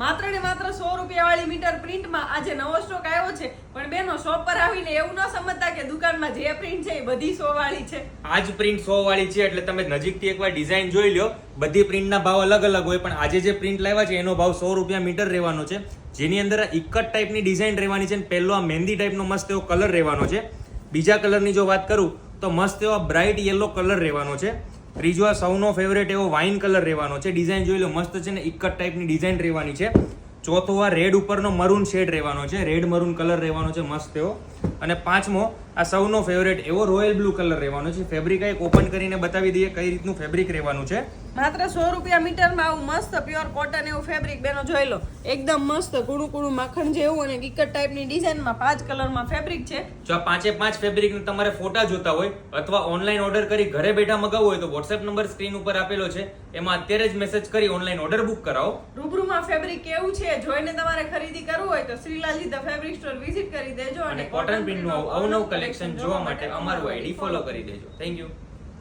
માત્ર ને માત્ર 100 રૂપિયા વાળી મીટર પ્રિન્ટમાં આજે નવો સ્ટોક આવ્યો છે. પણ બેનો શોપ પર આવીને એવું ન સમજતા કે દુકાનમાં જે પ્રિન્ટ છે એ બધી 100 વાળી છે. આ જ પ્રિન્ટ 100 વાળી છે એટલે તમે નજીકથી એકવાર ડિઝાઇન જોઈ લ્યો. બધી પ્રિન્ટના ભાવ અલગ અલગ હોય, પણ આજે જે પ્રિન્ટ લાવ્યા છે એનો ભાવ 100 રૂપિયા મીટર રહેવાનો છે. જેની અંદર ઇકટ ટાઈપની ડિઝાઇન રહેવાની છે. પહેલો આ મહેંદી ટાઈપનો મસ્ત એવો કલર રહેવાનો છે. બીજા કલરની જો વાત કરું તો મસ્ત એવો બ્રાઇટ યેલો કલર રહેવાનો છે. ત્રીજો આ સૌનો ફેવરેટ એવો વાઇન કલર રહેવાનો છે. ડિઝાઇન જોઈ લો, મસ્ત છે ને, ઇકટ ટાઈપની ડિઝાઇન રહેવાની છે. ચોથો આ રેડ ઉપરનો મરૂન શેડ રહેવાનો છે. રેડ મરૂન કલર રહેવાનો છે મસ્ત એવો. અને પાંચમો આ સૌનો ફેવરેટ એવો રોયલ બ્લુ કલર રહેવાનો છે. ફેબ્રિક એક ઓપન કરીને બતાવી દઈએ કઈ રીતનું ફેબ્રિક રહેવાનું છે. માત્ર 100 રૂપિયા મીટરમાં આવું મસ્ત પ્યોર કોટન એવું ફેબ્રિક બેનો જોઈ લો. એકદમ મસ્ત કુડું કુડું માખણ જેવું અને કિકટ ટાઈપની ડિઝાઇનમાં 5 કલરમાં ફેબ્રિક છે. જો આ 5 ફેબ્રિક તમારે ફોટા જોતા હોય અથવા ઓનલાઈન ઓર્ડર કરી ઘરે બેઠા મગાવવું હોય તો WhatsApp નંબર સ્ક્રીન ઉપર આપેલો છે. એમાં અત્યારે જ મેસેજ કરી ઓનલાઈન ઓર્ડર બુક કરાવો. રૂબરૂમાં ફેબ્રિક કેવું છે જોઈને તમારે ખરીદી કરવું હોય તો શ્રીલાલજી ધ ફેબ્રિક સ્ટોર વિઝિટ કરી દેજો અને કોટન પ્રિન્ટનું અવનવું કલેક્શન જોવા માટે અમારું આઈડી ફોલો કરી દેજો. Thank you.